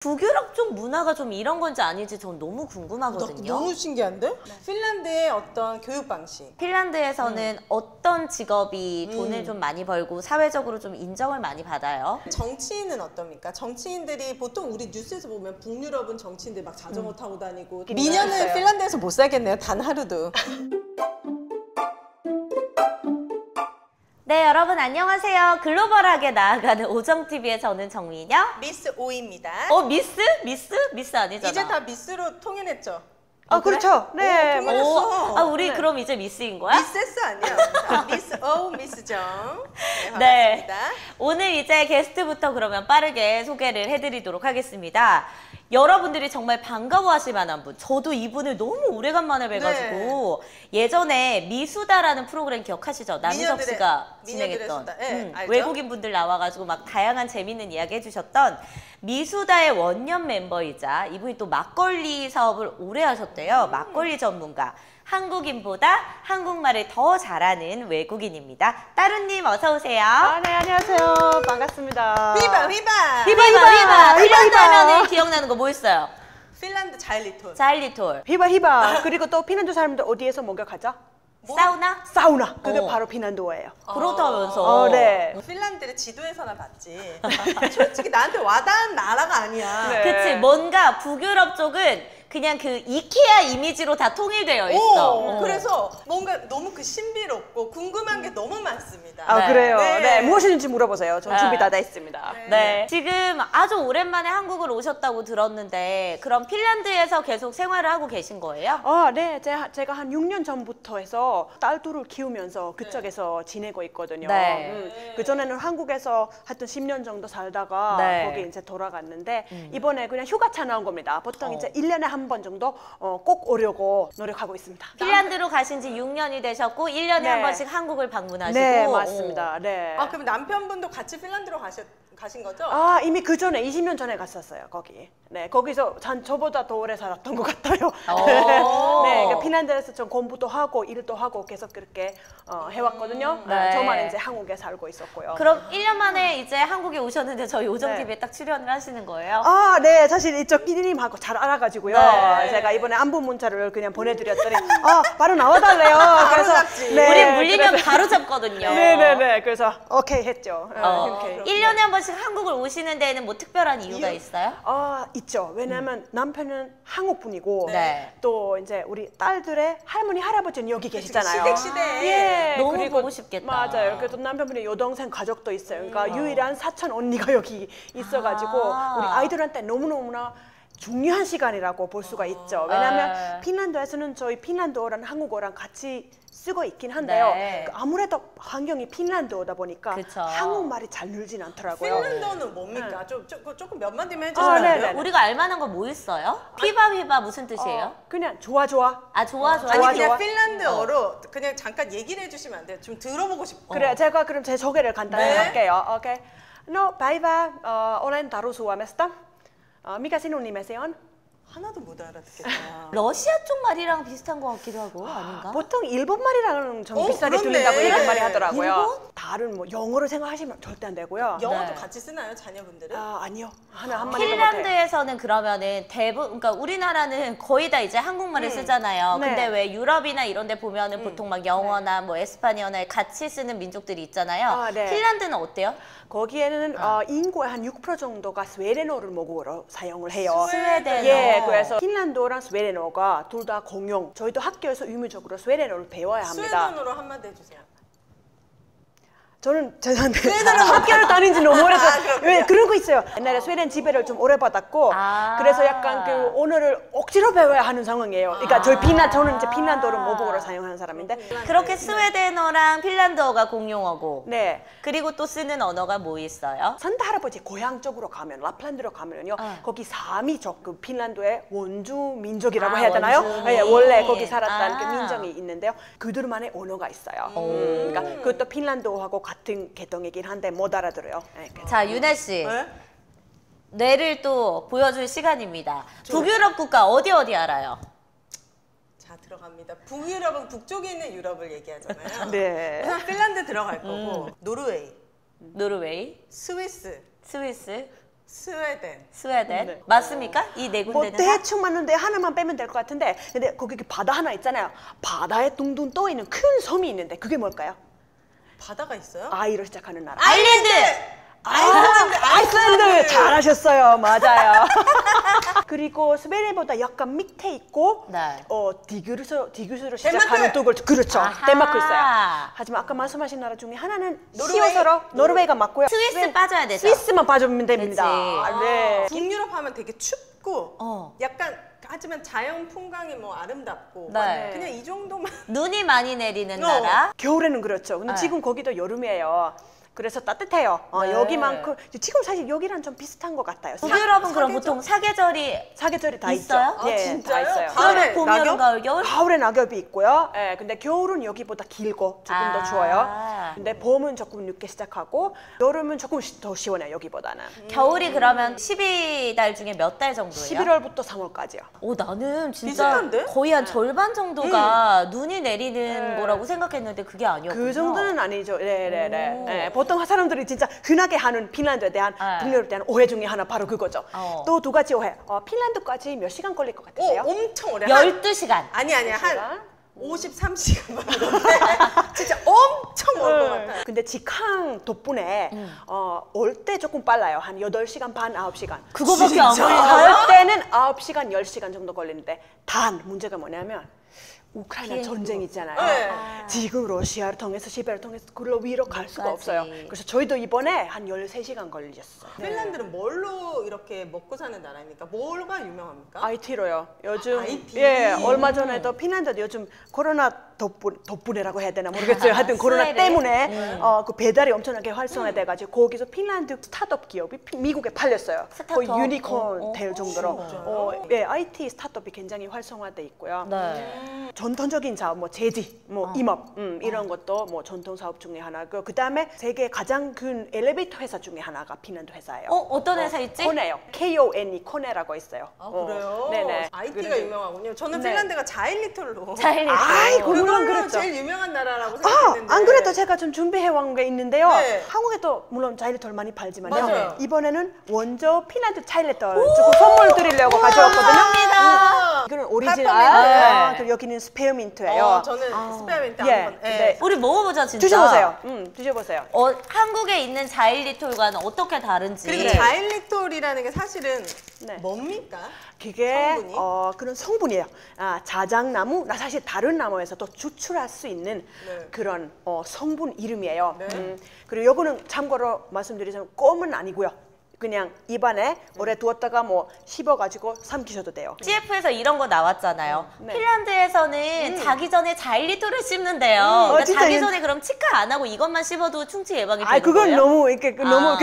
북유럽 쪽 문화가 좀 이런 건지 아닌지 전 너무 궁금하거든요. 너무 신기한데? 네. 핀란드의 어떤 교육 방식. 핀란드에서는 어떤 직업이 돈을 좀 많이 벌고 사회적으로 좀 인정을 많이 받아요? 정치인은 어떻습니까? 정치인들이 보통 우리 뉴스에서 보면 북유럽은 정치인들 막 자전거 타고 다니고 미녀는 핀란드에서 못 살겠네요. 단 하루도. 네, 여러분 안녕하세요. 글로벌하게 나아가는 오정TV의 저는 정민영. 미스 오입니다. 미스? 미스 아니잖아. 이제 다 미스로 통일했죠? 아, 그래? 그렇죠. 네. 통일했어. 우리 그럼 이제 미스인 거야? 미세스 아니야. 자, 미스 오, 미스 정. 네, 반갑습니다. 오늘 이제 게스트부터 그러면 빠르게 소개를 해드리도록 하겠습니다. 여러분들이 정말 반가워하실 만한 분, 저도 이분을 너무 오래간만에 뵈가지고 예전에 미수다라는 프로그램 기억하시죠? 남희석 씨가 진행했던 네, 알죠? 외국인 분들 나와가지고 막 다양한 재밌는 이야기 해주셨던 미수다의 원년 멤버이자 이분이 또 막걸리 사업을 오래 하셨대요. 막걸리 전문가. 한국인보다 한국말을 더 잘하는 외국인입니다. 따루님 어서 오세요. 네, 안녕하세요. 반갑습니다. 휘바! 핀란드 하면은 기억나는 거 뭐 있어요? 핀란드 자일리톨. 자일리톨. 히바. 그리고 또 피난도 사람들 어디에서 목욕하죠? 사우나? 사우나. 그게 바로 피난도예요. 그렇다면서. 네. 핀란드를 지도에서나 봤지. 솔직히 나한테 와닿은 나라가 아니야. 네. 그치, 뭔가 북유럽 쪽은 그냥 그 이케아 이미지로 다 통일되어 있어. 그래서 뭔가 너무 그 신비롭고 궁금한 게 너무 많습니다. 아, 네. 그래요? 네. 네. 무엇이든지 물어보세요. 전 준비 다 있습니다. 네. 지금 아주 오랜만에 한국을 오셨다고 들었는데 그럼 핀란드에서 계속 생활을 하고 계신 거예요? 네. 제가 한 6년 전부터 해서 딸 둘을 키우면서 그쪽에서 지내고 있거든요. 네. 그전에는 한국에서 하여튼 10년 정도 살다가 네. 거기 이제 돌아갔는데 이번에 그냥 휴가차 나온 겁니다. 보통 이제 1년에 한 번 정도 꼭 오려고 노력하고 있습니다. 핀란드로 가신 지 6년이 되셨고 1년에 네. 한 번씩 한국을 방문하시고. 네, 맞습니다. 네. 그럼 남편분도 같이 핀란드로 가신 거죠? 이미 그 전에 20년 전에 갔었어요. 거기. 네, 거기서 저보다 더 오래 살았던 것 같아요. 네, 그러니까 핀란드에서 좀 공부도 하고 일도 하고 계속 그렇게 해왔거든요. 네. 저만 이제 한국에 살고 있었고요. 그럼 1년 만에 이제 한국에 오셨는데 저희 오정TV에 딱 출연을 하시는 거예요? 네, 사실 이쪽 PD님하고 잘 알아가지고요. 네. 제가 이번에 안부 문자를 그냥 보내드렸더니 바로 나와달래요. 그래서 잡지. 우리 물리면 바로 잡거든요. 네네네. 그래서 오케이 했죠. 오케이. 1년에 한 번씩 한국을 오시는 데에는 뭐 특별한 이유가 있어요? 있죠. 왜냐면 남편은 한국 분이고 네. 또 이제 우리 딸들의 할머니 할아버지는 여기 계시잖아요. 시댁시대. 예, 너무 그리고 보고 싶겠다. 맞아요. 그래서 남편분의 여동생 가족도 있어요. 그러니까 유일한 사촌 언니가 여기 있어가지고 우리 아이들한테 너무너무나 중요한 시간이라고 볼 수가 있죠. 왜냐하면 핀란드에서는 저희 핀란드어랑 한국어랑 같이 쓰고 있긴 한데요. 네. 아무래도 환경이 핀란드어다 보니까 그쵸. 한국말이 잘 늘진 않더라고요. 핀란드어는 뭡니까? 조금 몇 마디만 해주시면 안 네네. 돼요? 우리가 알만한 거 뭐 있어요? 휘바 무슨 뜻이에요? 그냥 좋아. 좋아. 아니 좋아. 그냥 핀란드어로 그냥 잠깐 얘기를 해주시면 안 돼요? 좀 들어보고 싶어. 그래, 제가 그럼 제 소개를 간단히 네. 할게요. 오케이. No päivää, olen Taru Suomesta. Mikä sinun nimesi on? 하나도 못 알아듣겠다. 러시아 쪽 말이랑 비슷한 것 같기도 하고 아닌가? 보통 일본 말이랑은 좀 비슷하게 그렇네. 들린다고 이런 말이 네. 하더라고요. 일본? 다른 뭐 영어로 생각하시면 절대 안 되고요. 영어도 네. 같이 쓰나요, 자녀분들은? 아니요. 한 마디도 못해요. 핀란드에서는 그러면은 그러니까 우리나라는 거의 다 이제 한국말을 쓰잖아요. 네. 근데 왜 유럽이나 이런 데 보면은 보통 막 영어나 뭐 에스파니어나 같이 쓰는 민족들이 있잖아요. 네. 핀란드는 어때요? 거기에는 인구의 한 6% 정도가 스웨덴어를 모국어로 사용을 해요. 스웨덴어. 예, 그래서 핀란드어랑 스웨덴어가 둘 다 공용. 저희도 학교에서 의무적으로 스웨덴어를 배워야 합니다. 스웨덴어로 한마디 해주세요. 저는 죄송한데 학교를 다닌 지 너무 오래돼서 그렇군요. 왜 그런 거 있어요. 옛날에 스웨덴 지배를 좀 오래 받았고 그래서 약간 그 언어를 억지로 배워야 하는 상황이에요. 그러니까 저는 이제 핀란드어를 모국어로 사용하는 사람인데 그렇게 스웨덴어랑 핀란드어가 공용어고 네. 그리고 또 쓰는 언어가 뭐 있어요? 산타 할아버지 고향 쪽으로 가면 라플란드로 가면요 거기 사미족 그 핀란드의 원주 민족이라고 해야 되나요? 원주민. 예, 원래 거기 살았다는 그 아. 민족이 있는데요. 그들만의 언어가 있어요. 그러니까 그것도 핀란드어하고 같은 계통이긴 한데 못 알아들어요. 네. 자, 윤혜 씨. 네? 뇌를 또 보여줄 시간입니다. 북유럽 국가 어디 알아요? 자, 들어갑니다. 북유럽은 북쪽에 있는 유럽을 얘기하잖아요. 네. 우선 핀란드 들어갈 거고 노르웨이, 노르웨이, 스위스, 스위스, 스웨덴. 네. 맞습니까? 이 네 뭐 군데는 다? 대충 맞는데 하나만 빼면 될 것 같은데 근데 거기 바다 하나 있잖아요. 바다에 둥둥 떠 있는 큰 섬이 있는데 그게 뭘까요? 바다가 있어요? 아이로 시작하는 나라. 아일랜드! 아이슬란드 잘하셨어요. 맞아요. 그리고 스웨덴보다 약간 밑에 있고 네. 디귿으로 시작하는 또 그렇죠. 아하. 덴마크 있어요. 하지만 아까 말씀하신 나라 중에 하나는 노르웨이? 시어서로 노르웨이가 맞고요. 스위스 빠져야 되죠? 스위스만 빠지면 됩니다. 그치. 네. 북유럽 하면 되게 춥고 어. 약간 하지만 자연 풍광이 뭐 아름답고 네. 그냥 이 정도만 눈이 많이 내리는 나라. 겨울에는 그렇죠. 근데 네. 지금 거기도 여름이에요. 그래서 따뜻해요. 네. 여기만큼 지금 사실 여기랑 좀 비슷한 것 같아요. 북유럽은 그럼 사계절? 보통 사계절이 사계절이 다 있어요? 있죠. 아, 진짜요? 다 있어요. 가을에 봄, 여름, 낙엽? 가을, 겨울? 가을에 낙엽이 있고요. 예, 근데 겨울은 여기보다 길고 조금 더 아. 추워요. 근데 봄은 조금 늦게 시작하고 여름은 조금 더 시원해요. 여기보다는. 겨울이 그러면 12달 중에 몇 달 정도예요? 11월부터 3월까지요. 오, 나는 진짜 비슷한데? 거의 한 절반 정도가 눈이 내리는 거라고 생각했는데 그게 아니었군요. 그 정도는 아니죠. 네네네. 오. 예, 보통 사람들이 진짜 흔하게 하는 핀란드에 대한 북유럽에 대한 오해 중에 하나 바로 그거죠. 또 두 가지 오해. 핀란드까지 몇 시간 걸릴 것 같으세요? 엄청 오래 12시간. 아니야 한 시간? 53시간 걸렸는데 진짜 엄청 멀 것 같아요. 근데 직항 덕분에 올 때 조금 빨라요. 한 8시간 반, 9시간. 그거밖에 안 걸려요? 갈 때는 9시간, 10시간 정도 걸리는데 단 문제가 뭐냐면 우크라이나 비행기로. 전쟁 있잖아요. 네. 지금 러시아를 통해서 시베리아를 통해서 글로 위로 갈 수가 끝까지. 없어요. 그래서 저희도 이번에 한 13시간 걸리셨어요. 핀란드는 뭘로 이렇게 먹고 사는 나라입니까? 뭐가 유명합니까? IT로요. 요즘 IT? 예 얼마 전에도 핀란드도 요즘 코로나 덕분에라고 해야 되나 모르겠어요. 하여튼 코로나 스웨덴? 때문에 그 배달이 엄청나게 활성화돼가지고 거기서 핀란드 스타트업 기업이 미국에 팔렸어요. 거의 스타트업? 유니콘 될 정도로 진짜요? 예 IT 스타트업이 굉장히 활성화돼 있고요. 네. 전통적인 사업, 뭐 제지, 뭐 임업 이런 것도 뭐 전통 사업 중에 하나고 그 다음에 세계 가장 큰 엘리베이터 회사 중에 하나가 핀란드 회사예요. 어떤 회사 있지? 코네요. KONE 코네라고 있어요. 아 그래요? 네네. IT가 그래서- 유명하군요. 저는 네. 핀란드가 자일리톨로 자일리톨. 아이, 물론 그걸로 그렇죠. 제일 유명한 나라라고 생각했는데 안 그래도 제가 좀 준비해온 게 있는데요. 네. 한국에도 물론 자일리톨 많이 팔지만요. 맞아요. 이번에는 원조 핀란드 자일리톨 조금 선물 드리려고 가져왔거든요. 감사합니다. 이거는 오리지널. 페퍼민트. 그리고 여기는 스페어민트예요. 저는 스페어민트 예, 한번 네. 우리 먹어보자 진짜. 드셔보세요. 드셔보세요. 한국에 있는 자일리톨과는 어떻게 다른지. 그리고 자일리톨이라는 게 사실은 네. 뭡니까? 그게 성분이? 그런 성분이에요. 자작나무, 나 사실 다른 나무에서도 추출할 수 있는 네. 그런 성분 이름이에요. 네. 그리고 요거는 참고로 말씀드리자면 껌은 아니고요. 그냥 입안에 오래 두었다가 뭐 씹어가지고 삼키셔도 돼요. CF에서 이런 거 나왔잖아요. 네. 핀란드에서는 자기 전에 자일리톨을 씹는데요. 그러니까 진짜 자기 이- 전에 그럼 치과 안 하고 이것만 씹어도 충치 예방이 되는 아, 그건 거예요? 너무 이렇게 너무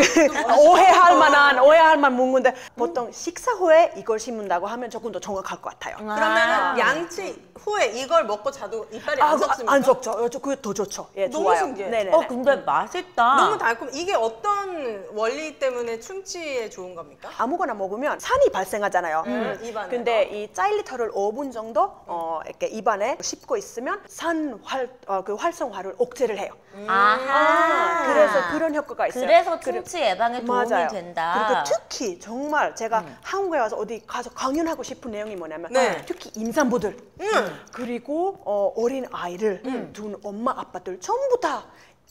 오해할 만한 문구인데 보통 식사 후에 이걸 씹는다고 하면 조금 더 정확할 것 같아요. 그러면은 양치 후에 이걸 먹고 자도 이빨이 안 썩습니까? 안 썩죠. 그게 더 좋죠. 예, 너무 좋아요. 신기해. 네네. 근데 맛있다. 너무 달콤. 이게 어떤 원리 때문에 충치에 좋은 겁니까? 아무거나 먹으면 산이 발생하잖아요. 입안에서. 근데 이 자일리톨을 5분 정도 이렇게 입안에 씹고 있으면 그 활성화를 억제를 해요. 아하. 그래서 그런 효과가 있어요. 그래서 충치 예방에 도움이 맞아요. 된다. 그리고 특히 정말 제가 한국에 와서 어디 가서 강연하고 싶은 내용이 뭐냐면 네. 특히 임산부들 그리고 어린 아이를 둔 엄마 아빠들 전부 다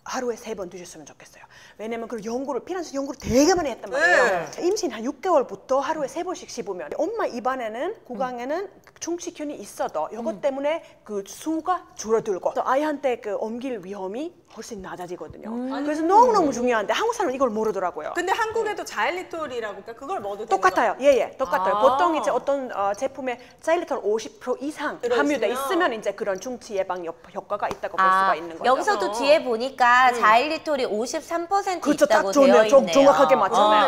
하루에 3번 드셨으면 좋겠어요. 왜냐면 그 핀란드 연구를 되게 많이 했단 말이에요. 네. 임신 한 6개월부터 하루에 3번씩 씹으면 엄마 입안에는 구강에는 충치균이 있어도 이것 때문에 그 수가 줄어들고 또 아이한테 그 옮길 위험이 훨씬 낮아지거든요. 그래서 너무너무 중요한데 한국 사람은 이걸 모르더라고요. 근데 한국에도 자일리톨이라고 그러니까 그걸 먹어도 되는 똑같아요. 예예, 똑같아요. 아. 보통 이제 어떤 제품에 자일리톨 50% 이상 들어있으면? 함유돼 있으면 이제 그런 충치 예방 효과가 있다고 볼 수가 있는 거죠. 여기서 또 뒤에 보니까 자일리톨이 53% 그렇죠, 있다고 딱 좋네요. 되어 있네요. 정확하게 맞췄네요.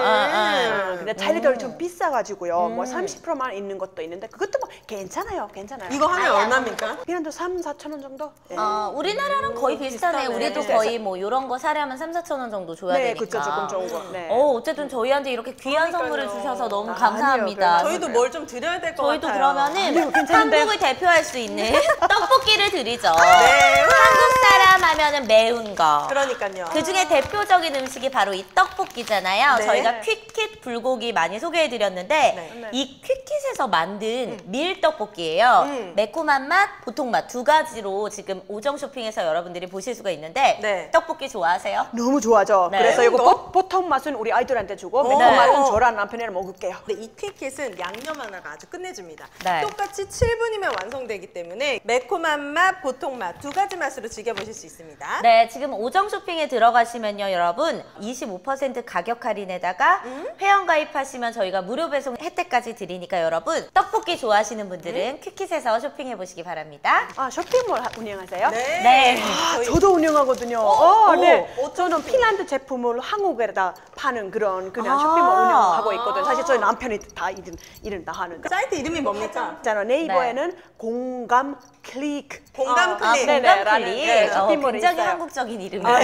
네. 근데 자일리톨이 좀 비싸가지고요. 뭐 30%만 있는 것도 있는데 그것도 뭐 괜찮아요. 이거 하면 얼마입니까? 핀란드 3-4천 원 정도? 예. 우리나라랑 거의 비슷하네. 비슷하네. 우리도 네. 거의 뭐 이런 거 사려면 3-4천 원 정도 줘야 네, 되니까. 그렇죠. 조금 좋은 거. 네. 어쨌든 저희한테 이렇게 귀한 선물을 주셔서 너무 감사합니다. 아니요, 저희도 뭘 좀 드려야 될 것 저희도 같아요. 그러면은 아니요, 괜찮은데요. 한국을 대표할 수 있는 떡볶이를 드리죠. 네. 한국 사람 하면은 매운 거. 그러니까요. 그 중에 대표적인 음식이 바로 이 떡볶이잖아요. 네. 저희가 퀵킷 불고기 많이 소개해드렸는데 네. 이 퀵킷에서 만든 밀떡볶이예요. 매콤한 맛, 보통 맛 두 가지로 지금 오정 쇼핑에서 여러분들이 보실 수가 있는데 네. 떡볶이 좋아하세요? 너무 좋아져. 네. 그래서 이거 거? 보통 맛은 우리 아이들한테 주고 네. 매콤 맛은 저랑 남편이랑 먹을게요. 근데 이 퀵킷은 양념 하나가 아주 끝내줍니다. 네. 똑같이 7분이면 완성되기 때문에 매콤한 맛, 보통 맛 두 가지 맛으로 즐겨보실 수 있습니다. 네, 지금 오정 쇼핑에 들어가시면요, 여러분 25% 가격 할인에다가 회원 가입하시면 저희가 무료 배송 혜택까지 드리니까 여러분 떡볶이 좋아하시는 분들은 퀵킷에서 쇼핑해 보시기 바랍니다. 아, 쇼핑몰 네. 운영하세요? 네. 저희 저도 운영하거든요. 네. 저는 쇼핑? 핀란드 제품을 한국에다 파는 그런 그냥 아. 쇼핑몰 운영하고 있거든요. 사실 저희 남편이 다 일은 다 하는데. 사이트 이름이 뭡니까? 있잖아, 네이버에는 공감 클릭. 공감 클릭. 네네, 라는, 공감클릭. 네, 쇼핑몰이 굉장히 있어요. 한국적인 이름이에요.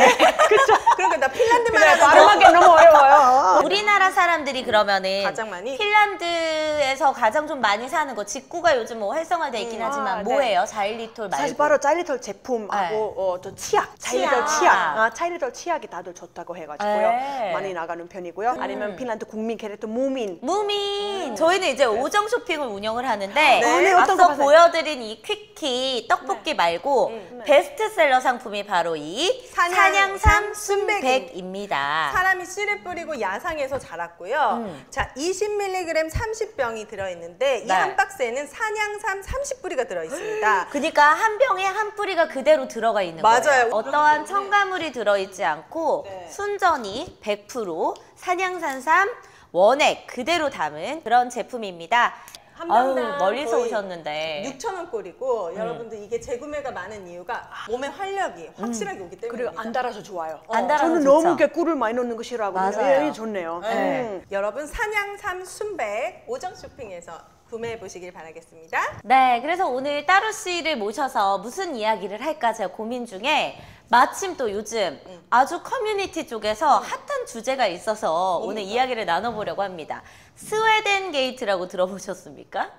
그렇죠. 그러니까 나 핀란드말 그래, 하는 발음하기 너무 어려워요. 우리나라 사람들이 그러면은 가장 많이? 핀란드에서 가장 좀 많이 사는 거 직구가 요즘 뭐 활성화돼 있긴 하지만 네. 뭐예요? 자일리톨 말고. 사실 바로 자일리톨 제품하고 저 치약, 자일리톨 치약, 자일리톨 치약이 다들 좋다고 해가지고요. 네. 많이 나가는 편이고요. 아니면 핀란드 국민 캐릭터 무민. 무민. 저희는 이제 오정 쇼핑을 운영을 하는데 네, 어떤 거 앞서 파세요? 보여드린 이 퀵키 떡볶이 말고 베스트셀러 상품이 바로 이 산양삼 순백입니다. 사람이 씨를 뿌리고 야상에서 자랐고요. 자, 20mg 30병이 들어있는데 이 네. 한 박스에는 산양삼 30뿌리가 들어있습니다. 그러니까 한 병에 한 뿌리가 그대로 들어가 있는 맞아요. 거예요. 어떠한 첨가물이 들어있지 않고 네. 순전히 100% 산양산삼 원액 그대로 담은 그런 제품입니다. 한 아유, 병당 멀리서 거의 오셨는데 6,000원 꼴이고 여러분들 이게 재구매가 많은 이유가 몸에 활력이 확실하게 오기 그리고 때문입니다. 안 달아서 좋아요. 안 달아서 저는 좋죠. 너무 이렇게 꿀을 많이 넣는 거 싫어하거든요. 맞아요. 예, 좋네요. 네. 여러분 산양삼 순백 오정 쇼핑에서 구매해 보시길 바라겠습니다. 네, 그래서 오늘 따루 씨를 모셔서 무슨 이야기를 할까 제가 고민 중에 마침 또 요즘 아주 커뮤니티 쪽에서 핫한 주제가 있어서 오늘 이야기를 나눠보려고 합니다. 스웨덴 게이트라고 들어보셨습니까?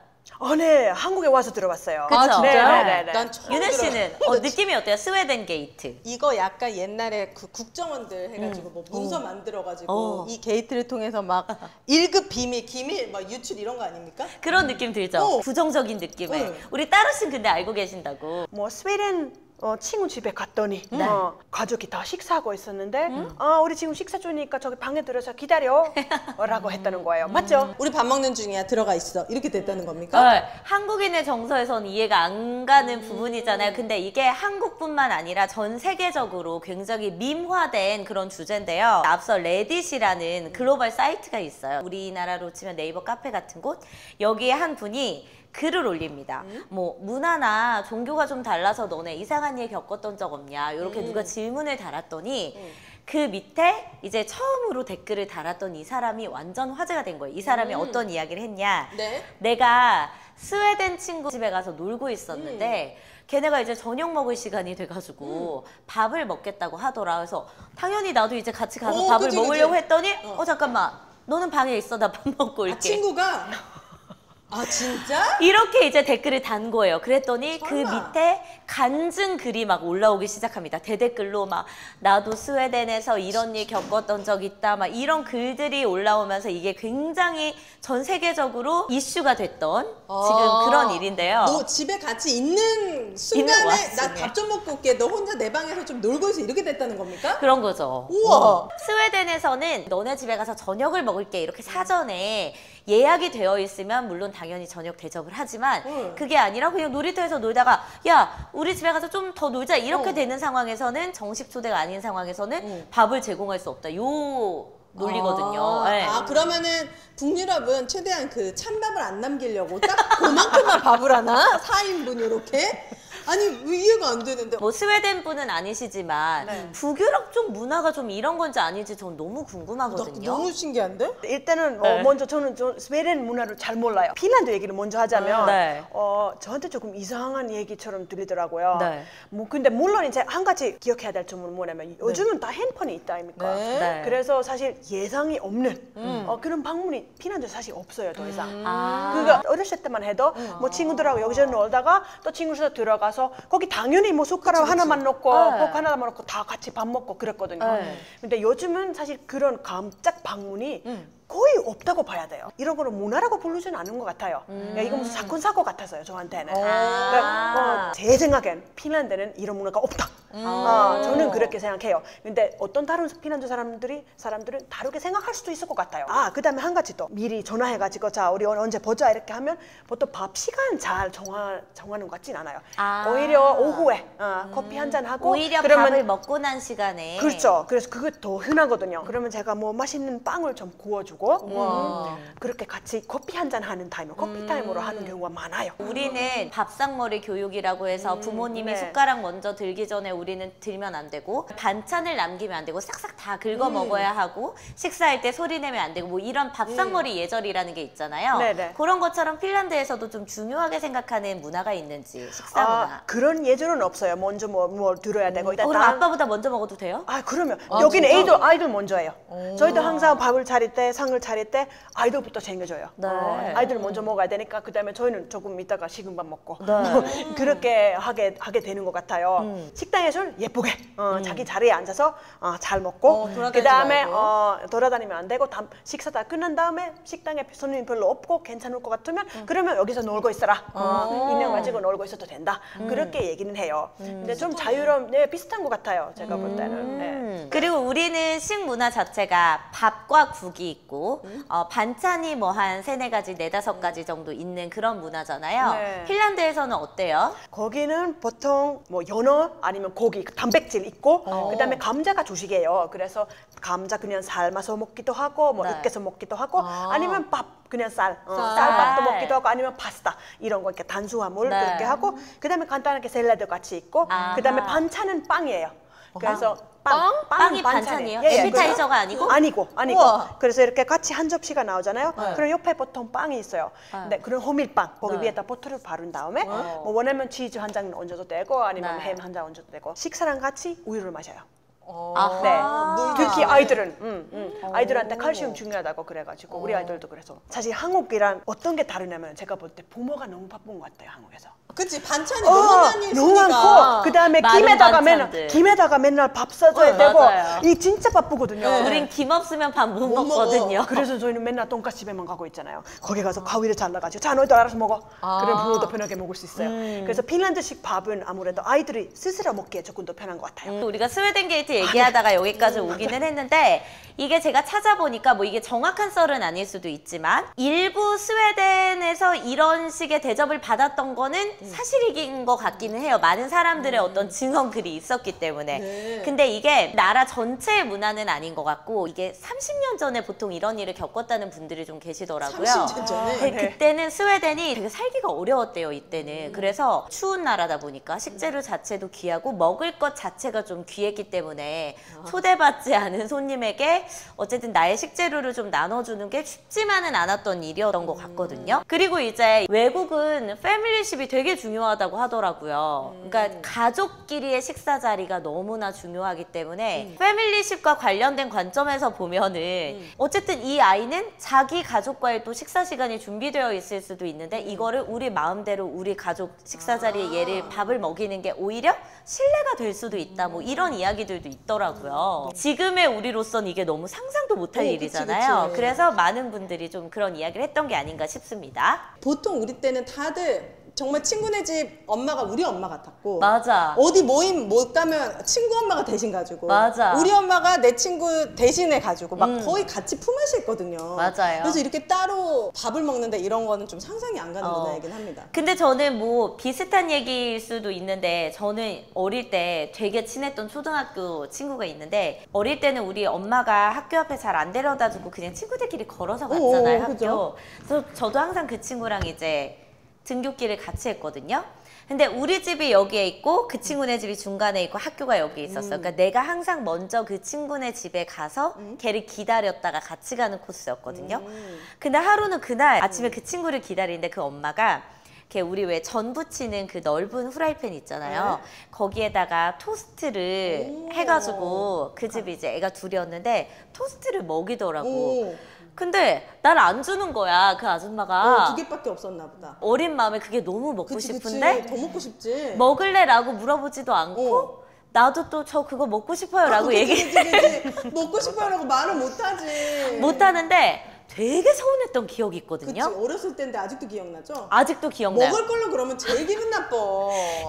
네, 한국에 와서 들어봤어요. 그쵸? 아, 진짜요? 네. 난 처음 윤혜 씨는 들어요. 느낌이 어때요? 스웨덴 게이트. 이거 약간 옛날에 그 국정원들 해가지고 뭐 문서 만들어가지고 어. 이 게이트를 통해서 막 1급 비밀, 기밀 막 유출 이런 거 아닙니까? 그런 느낌 들죠? 어. 부정적인 느낌에. 응. 우리 따루 씨는 근데 알고 계신다고. 뭐 스웨덴 친구 집에 갔더니 가족이 다 식사하고 있었는데 우리 지금 식사 중이니까 저기 방에 들어서 기다려 라고 했다는 거예요. 맞죠? 우리 밥 먹는 중이야 들어가 있어 이렇게 됐다는 겁니까? 네, 한국인의 정서에서는 이해가 안 가는 부분이잖아요. 근데 이게 한국뿐만 아니라 전 세계적으로 굉장히 밈화된 그런 주제인데요. 앞서 레딧이라는 글로벌 사이트가 있어요. 우리나라로 치면 네이버 카페 같은 곳. 여기에 한 분이 글을 올립니다. 뭐 문화나 종교가 좀 달라서 너네 이상한 일 겪었던 적 없냐? 이렇게 누가 질문을 달았더니 그 밑에 이제 처음으로 댓글을 달았던 이 사람이 완전 화제가 된 거예요. 이 사람이 어떤 이야기를 했냐? 네. 내가 스웨덴 친구 집에 가서 놀고 있었는데 걔네가 이제 저녁 먹을 시간이 돼가지고 밥을 먹겠다고 하더라. 그래서 당연히 나도 이제 같이 가서 오, 밥을 그치, 먹으려고 그치. 했더니 잠깐만 너는 방에 있어 나 밥 먹고 올게. 아 친구가 아 진짜? 이렇게 이제 댓글을 단 거예요. 그랬더니 그 설마. 밑에 간증 글이 막 올라오기 시작합니다. 대댓글로 막 나도 스웨덴에서 이런 일 겪었던 적 있다. 막 이런 글들이 올라오면서 이게 굉장히 전 세계적으로 이슈가 됐던 지금 그런 일인데요. 너 집에 같이 있는 순간에 와중에. 나 밥 좀 먹고 올게. 너 혼자 내 방에서 좀 놀고 있어. 이렇게 됐다는 겁니까? 그런 거죠. 우와. 스웨덴에서는 너네 집에 가서 저녁을 먹을게 이렇게 사전에 예약이 되어 있으면 물론 당연히 저녁 대접을 하지만 그게 아니라 그냥 놀이터에서 놀다가 야 우리 집에 가서 좀 더 놀자 이렇게 되는 상황에서는 정식 초대가 아닌 상황에서는 밥을 제공할 수 없다. 요 논리거든요. 네. 그러면은 북유럽은 최대한 그 찬밥을 안 남기려고 딱 그만큼만 밥을 하나? 4인분 이렇게? 아니 왜 이해가 안 되는데. 뭐 스웨덴 분은 아니시지만 북유럽 쪽 문화가 좀 이런 건지 아닌지 전 너무 궁금하거든요. 너무 신기한데? 일단은 네. 먼저 저는 스웨덴 문화를 잘 몰라요. 핀란드 얘기를 먼저 하자면 네. 저한테 조금 이상한 얘기처럼 들리더라고요. 네. 뭐 근데 물론 이제 한 가지 기억해야 될 점은 뭐냐면 요즘은 다 핸폰이 있다 아닙니까? 네. 네. 그래서 사실 예상이 없는 그런 방문이 핀란드에 사실 없어요 더 이상. 아. 그러니까 어렸을 때만 해도 뭐 친구들하고 여기저기 놀다가 또 친구들 들어가서 와서 거기 당연히 뭐 숟가락 그치. 하나만 넣고 네. 꼭 하나만 넣고 다 같이 밥 먹고 그랬거든요. 네. 근데 요즘은 사실 그런 깜짝 방문이 거의 없다고 봐야 돼요. 이런 거를 문화라고 부르지는 않은 것 같아요. 야, 이거 무슨 사건 사고 같아서요, 저한테는. 그러니까, 제 생각엔 핀란드는 이런 문화가 없다. 저는 그렇게 생각해요. 근데 어떤 다른 핀란드 사람들은 다르게 생각할 수도 있을 것 같아요. 그다음에 한 가지 또 미리 전화해가지고 자 우리 언제 보자 이렇게 하면 보통 밥 시간 잘 정하는 것 같진 않아요. 오히려 오후에 커피 한잔 하고 오히려 그러면 밥을 먹고 난 시간에 그렇죠. 그래서 그게 더 흔하거든요. 그러면 제가 뭐 맛있는 빵을 좀 구워주고 그렇게 같이 커피 한잔 하는 타임을 커피 타임으로 하는 경우가 많아요. 우리는 밥상머리 교육이라고 해서 부모님이 네. 숟가락 먼저 들기 전에 우리는 들면 안 되고 반찬을 남기면 안 되고 싹싹 다 긁어 먹어야 하고 식사할 때 소리 내면 안 되고 뭐 이런 밥상머리 예절이라는 게 있잖아요. 네네. 그런 것처럼 핀란드에서도 좀 중요하게 생각하는 문화가 있는지 식사 문화. 그런 예절은 없어요. 먼저 뭐 들어야 되고 일단 그럼 아빠보다 먼저 먹어도 돼요? 그러면 여기는 아이들 먼저 해요. 저희도 항상 밥을 차릴 때 상을 차릴 때 아이들부터 챙겨줘요. 네. 아이들 먼저 먹어야 되니까 그다음에 저희는 조금 이따가 식은 밥 먹고 네. 그렇게 하게 되는 것 같아요. 식당에서는 예쁘게 자기 자리에 앉아서 잘 먹고 돌아다니지 그다음에 말고. 돌아다니면 안 되고 식사 다 끝난 다음에 식당에 손님 별로 없고 괜찮을 것 같으면 그러면 여기서 놀고 있어라. 인형 가지고 놀고 있어도 된다. 그렇게 얘기는 해요. 근데 좀 자유로운 비슷한 것 같아요. 제가 볼 때는. 네. 그리고 우리는 식문화 자체가 밥과 국이 있고 반찬이 뭐 한 3-4가지, 4-5가지 정도 있는 그런 문화잖아요. 네. 핀란드에서는 어때요? 거기는 보통 뭐 연어 아니면 고기, 단백질 있고 그다음에 감자가 주식이에요. 그래서 감자 그냥 삶아서 먹기도 하고 뭐 네. 으깨서 먹기도 하고 아니면 밥 그냥 쌀밥도 먹기도 하고 아니면 파스타 이런 거 이렇게 탄수화물 네. 그렇게 하고 그다음에 간단하게 샐러드 같이 있고 그다음에 반찬은 빵이에요. 그래서 빵이 반찬이에요? 에피타이저가 아니고? 아니고. 우와. 그래서 이렇게 같이 한 접시가 나오잖아요. 그럼 옆에 보통 빵이 있어요. 근데 그런 호밀빵 거기 위에다 버터를 바른 다음에 뭐 원하면 치즈 한 장 얹어도 되고 아니면 네. 햄 한 장 얹어도 되고 식사랑 같이 우유를 마셔요. 아하. 특히 아이들은 아이들한테 칼슘 중요하다고 그래가지고 우리 아이들도 그래서 사실 한국이랑 어떤 게 다르냐면 제가 볼 때 부모가 너무 바쁜 것 같아요 한국에서. 그치 반찬이 너무 많이 너무 있으니까. 많고 그다음에 마른 반찬들. 김에다가 맨날 밥 써줘야 되고 맞아요. 이 진짜 바쁘거든요. 우린 김 없으면 밥 못 못 먹거든요. 그래서 저희는 맨날 돈가스 집에만 가고 있잖아요. 거기 가서 가위를 잘라가지고 자 너희들 알아서 먹어. 그럼 부모도 편하게 먹을 수 있어요. 그래서 핀란드식 밥은 아무래도 아이들이 스스로 먹기에 조금 더 편한 것 같아요. 우리가 스웨덴 게이트 얘기하다가 여기까지 오기는 했는데 이게 제가 찾아보니까 뭐 이게 정확한 썰은 아닐 수도 있지만 일부 스웨덴에서 이런 식의 대접을 받았던 거는 사실인 것 같기는 해요. 많은 사람들의 어떤 증언글이 있었기 때문에. 네. 근데 이게 나라 전체의 문화는 아닌 것 같고 이게 30년 전에 보통 이런 일을 겪었다는 분들이 좀 계시더라고요. 30년 전에? 근데 그때는 스웨덴이 되게 살기가 어려웠대요, 이때는. 그래서 추운 나라다 보니까 식재료 자체도 귀하고 먹을 것 자체가 좀 귀했기 때문에 초대받지 않은 손님에게 어쨌든 나의 식재료를 좀 나눠주는 게 쉽지만은 않았던 일이었던 것 같거든요. 그리고 이제 외국은 패밀리십이 되게 중요하다고 하더라고요. 그러니까 가족끼리의 식사 자리가 너무나 중요하기 때문에 패밀리십과 관련된 관점에서 보면은 어쨌든 이 아이는 자기 가족과의 또 식사 시간이 준비되어 있을 수도 있는데 이거를 우리 마음대로 우리 가족 식사 자리에 얘를 밥을 먹이는 게 오히려 신뢰가 될 수도 있다. 뭐 이런 이야기들도 있더라고요. 지금의 우리로선 이게 너무 상상도 못할 일이잖아요. 그치. 그래서 많은 분들이 좀 그런 이야기를 했던 게 아닌가 싶습니다. 보통 우리 때는 다들 정말 친구네 집 엄마가 우리 엄마 같았고 맞아. 어디 모임 못 가면 친구 엄마가 대신 가지고 맞아. 우리 엄마가 내 친구 대신해 가지고 막 거의 같이 품앗이 했거든요. 맞아요. 그래서 이렇게 따로 밥을 먹는데 이런 거는 좀 상상이 안 가는 문화이긴 합니다. 근데 저는 뭐 비슷한 얘기일 수도 있는데 저는 어릴 때 되게 친했던 초등학교 친구가 있는데 어릴 때는 우리 엄마가 학교 앞에 잘 안 데려다 주고 그냥 친구들끼리 걸어서 갔잖아요, 학교. 그죠? 그래서 저도 항상 그 친구랑 이제 등굣길을 같이 했거든요. 근데 우리 집이 여기에 있고 그 친구네 집이 중간에 있고 학교가 여기 있었어. 그러니까 내가 항상 먼저 그 친구네 집에 가서 걔를 기다렸다가 같이 가는 코스였거든요. 근데 하루는 그날 아침에 그 친구를 기다리는데 그 엄마가 이렇게 우리 왜 전 부치는 그 넓은 후라이팬 있잖아요. 거기에다가 토스트를 해가지고 그 집이 이제 애가 둘이었는데 토스트를 먹이더라고. 근데 날 안 주는 거야, 그 아줌마가. 2개밖에 없었나 보다. 어린 마음에 그게 너무 먹고 그치, 싶은데 그치. 더 먹고 싶지. 먹을래라고 물어보지도 않고 나도 또 저 그거 먹고 싶어요라고 그치. 먹고 싶어요라고 말을 못하지. 못하는데 되게 서운했던 기억이 그치. 있거든요. 어렸을 때인데 아직도 기억나죠? 아직도 기억나요. 먹을 걸로 그러면 제일 기분 나빠.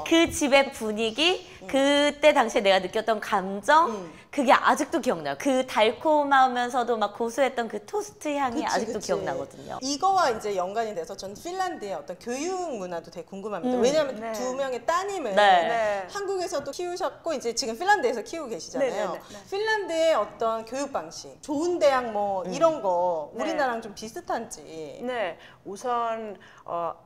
그 집의 분위기, 그때 당시에 내가 느꼈던 감정, 그게 아직도 기억나요. 그 달콤하면서도 막 고소했던 그 토스트 향이 그치, 아직도 그치. 기억나거든요. 이거와 이제 연관이 돼서 전 핀란드의 어떤 교육 문화도 되게 궁금합니다. 왜냐하면 네. 2명의 따님을 네. 한국에서도 키우셨고 이제 지금 핀란드에서 키우고 계시잖아요. 네, 네, 네. 핀란드의 어떤 교육 방식, 좋은 대학 뭐 이런 거 네. 우리나라랑 좀 비슷한지. 네, 우선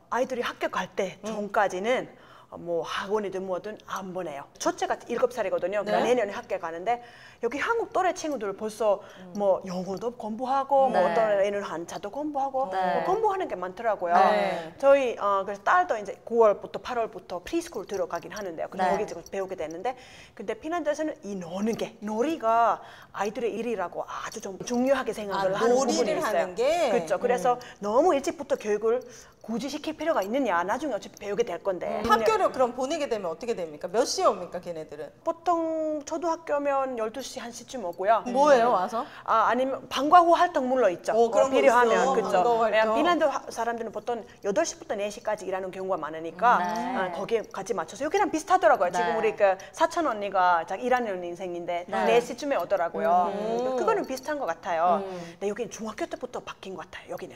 아이들이 학교 갈 때 전까지는 뭐 학원이든 뭐든 안 보내요. 첫째가 7살이거든요. 그러니까 네. 내년에 학교 가는데 여기 한국 또래 친구들 벌써 뭐 영어도 공부하고 뭐 네. 어떤 애는 한자도 공부하고 네. 뭐 공부하는 게 많더라고요. 네. 저희 그래서 딸도 이제 9월부터 8월부터 프리스쿨 들어가긴 하는데요. 근데 네. 거기 지금 배우게 됐는데 근데 핀란드에서는 이 노는 게 놀이가 아이들의 일이라고 아주 좀 중요하게 생각을 하는 부분이 놀이를 있어요. 하는 게? 그렇죠. 그래서 너무 일찍부터 교육을 굳이 시킬 필요가 있느냐. 나중에 어차피 배우게 될 건데. 학교를 그럼 보내게 되면 어떻게 됩니까? 몇 시에 옵니까, 걔네들은? 보통 초등학교면 12시, 1시쯤 오고요. 뭐예요, 와서? 아니면 방과 후 활동 물론 있죠. 그런 거 필요하면. 있어. 그렇죠. 방과 후 활동. 왜냐면 핀란드 사람들은 보통 8시부터 4시까지 일하는 경우가 많으니까 네. 거기에 같이 맞춰서 여기랑 비슷하더라고요. 네. 지금 우리 그 사촌 언니가 자기 일하는 인생인데 네. 4시쯤에 오더라고요. 그거는 비슷한 것 같아요. 근데 여기는 중학교 때부터 바뀐 것 같아요. 여기는.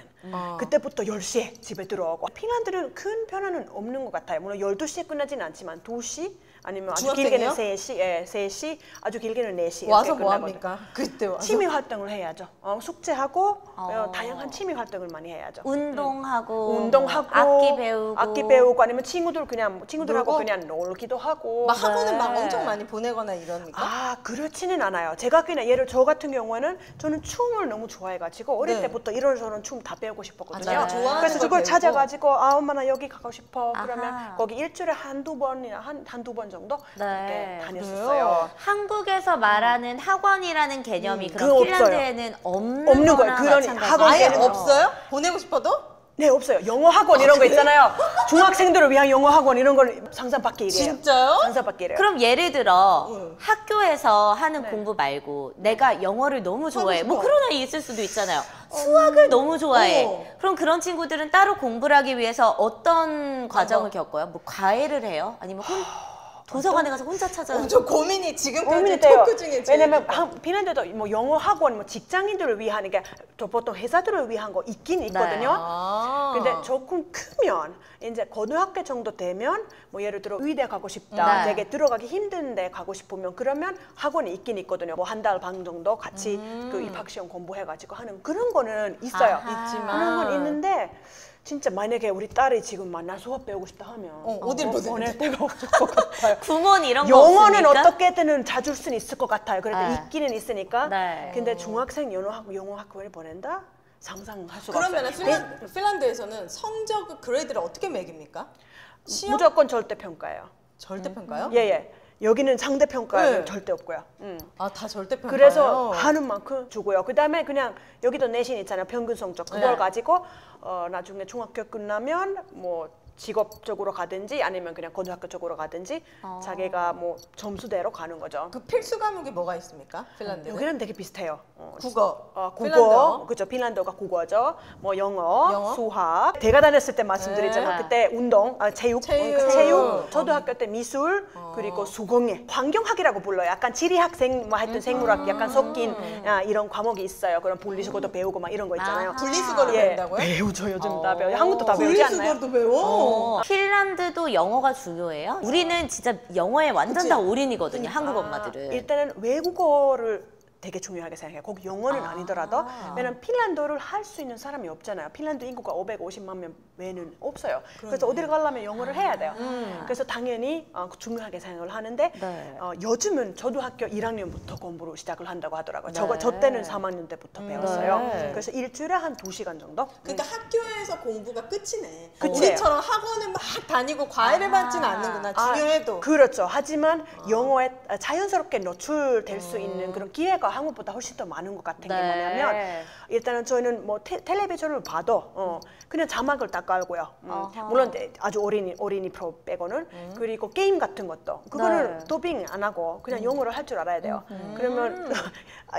그때부터 10시에 집에 들어오고. 핀란드는 큰 변화는 없는 것 같아요. 물론 12시에 끝나지는 않지만 2시 아니면 아주 길게는 중학생이요? 3시, 3시, 아주 길게는 4시. 와서 뭐 합니까? 그때 와서? 취미 활동을 해야죠. 숙제하고 어. 다양한 취미 활동을 많이 해야죠. 운동하고, 운동하고 악기 배우고, 아니면 친구들하고 놀고? 그냥 놀기도 하고. 막 학원을 막 네. 엄청 많이 보내거나 이러니까? 아, 그렇지는 않아요. 제가 그냥 저 같은 경우에는 저는 춤을 너무 좋아해가지고 어릴 네. 때부터 이런저런 춤 다 배우고 싶었거든요. 아, 좋아하는 그래서 걸 그걸 배우고? 찾아가지고 엄마 나 여기 가고 싶어. 아하. 그러면 거기 일주일에 한두 번이나 한두 번 정도 네. 그렇게 다녔었어요. 한국에서 말하는 학원이라는 개념이 그럼 그건 핀란드에는 없는 없는 거예요. 거나 그런 마찬가지. 학원 아예 때는 없어요? 보내고 싶어도? 네, 없어요. 영어 학원 이런 거 있잖아요. 중학생들을 위한 영어 학원 이런 걸 상상 밖의 일이에요. 진짜요? 상상 밖의 일이에요. 그럼 예를 들어 응. 학교에서 하는 네. 공부 말고 내가 영어를 너무 좋아해. 싶어. 뭐 그런 아이 있을 수도 있잖아요. 수학을 너무 좋아해. 어. 그럼 그런 친구들은 따로 공부를 하기 위해서 어떤 과정을 겪어요? 뭐 과외를 해요? 아니면 도서관에 가서 혼자 찾아요? 엄청 고민이 지금까지 고민이 돼요. 토크 중에 제일 왜냐면 깊어. 핀란드도 뭐 영어 학원, 뭐 직장인들을 위한 게 보통 회사들을 위한 거 있긴 있거든요. 아. 근데 조금 크면 이제 고등학교 정도 되면 뭐 예를 들어 의대 가고 싶다, 네. 되게 들어가기 힘든데 가고 싶으면 그러면 학원이 있긴 있거든요. 뭐 한 달 반 정도 같이 그 입학 시험 공부해가지고 하는 그런 거는 있어요. 아하. 있지만. 그런 건 있는데. 진짜 만약에 우리 딸이 지금 나 수학 배우고 싶다 하면 어딜 보낼 데가 없을 것 같아요. 구몬 이런 거 영어는 없습니까? 어떻게든 찾을 수는 있을 것 같아요. 그래도 네. 있기는 있으니까. 네. 근데 중학생 영어 학원을 보낸다? 상상할 수가 그러면 없어요. 핀란드에서는 성적 그레이드를 어떻게 매깁니까? 시험? 무조건 절대 평가예요. 절대평가요? 예예. 여기는 상대 평가는 네. 절대 없고요. 아, 다 절대평가요? 그래서 하는 만큼 주고요. 그다음에 그냥 여기도 내신 있잖아요. 평균 성적 그걸 네. 가지고 나중에 중학교 끝나면 뭐 직업적으로 가든지 아니면 그냥 고등학교 쪽으로 가든지 자기가 뭐 점수대로 가는 거죠. 그 필수 과목이 뭐가 있습니까? 핀란드는? 여기는 되게 비슷해요. 국어. 국어, 핀란드어? 그렇죠. 핀란드어가 국어죠. 뭐 영어, 영어? 수학. 대가 다녔을 때 말씀드리지만 네. 그때 운동, 체육, 체육. 초등학교 때 미술, 그리고 수공예, 환경학이라고 불러요. 약간 지리학생, 뭐 하여튼 생물학 약간 섞인 이런 과목이 있어요. 그런 분리수거도 배우고 막 이런 거 있잖아요. 아하. 분리수거를 예, 배운다고요? 배우죠. 요즘 다 배워요. 한국도 다 배우지 않나요? 분리수거도 배워? 핀란드도 영어가 중요해요? 우리는 진짜 영어에 완전 그치? 다 올인이거든요. 한국 엄마들은. 일단은 외국어를 되게 중요하게 생각해요. 꼭 영어는 아니더라도. 왜냐면 핀란드어를 할 수 있는 사람이 없잖아요. 핀란드 인구가 550만 명 외에는 없어요. 그래서 어디를 가려면 영어를 해야 돼요. 그래서 당연히 중요하게 생각을 하는데 네. 요즘은 초등학교 1학년부터 공부를 시작을 한다고 하더라고요. 저 때는 3학년 때부터 배웠어요. 네. 그래서 일주일에 한 2시간 정도? 그러니까 학교에서 공부가 끝이네. 그치. 우리처럼 학원을 막 다니고 과외를 받지는 않는구나. 중요해도. 그렇죠. 하지만 영어에 자연스럽게 노출될 수 있는 그런 기회가 한국보다 훨씬 더 많은 것 같은 게 네. 뭐냐면 일단은 저희는 뭐 텔레비전을 봐도 그냥 자막을 다 깔고요. 물론 아주 어린이 프로 빼고는 그리고 게임 같은 것도 그거는 네. 더빙 안 하고 그냥 영어를 할 줄 알아야 돼요. 그러면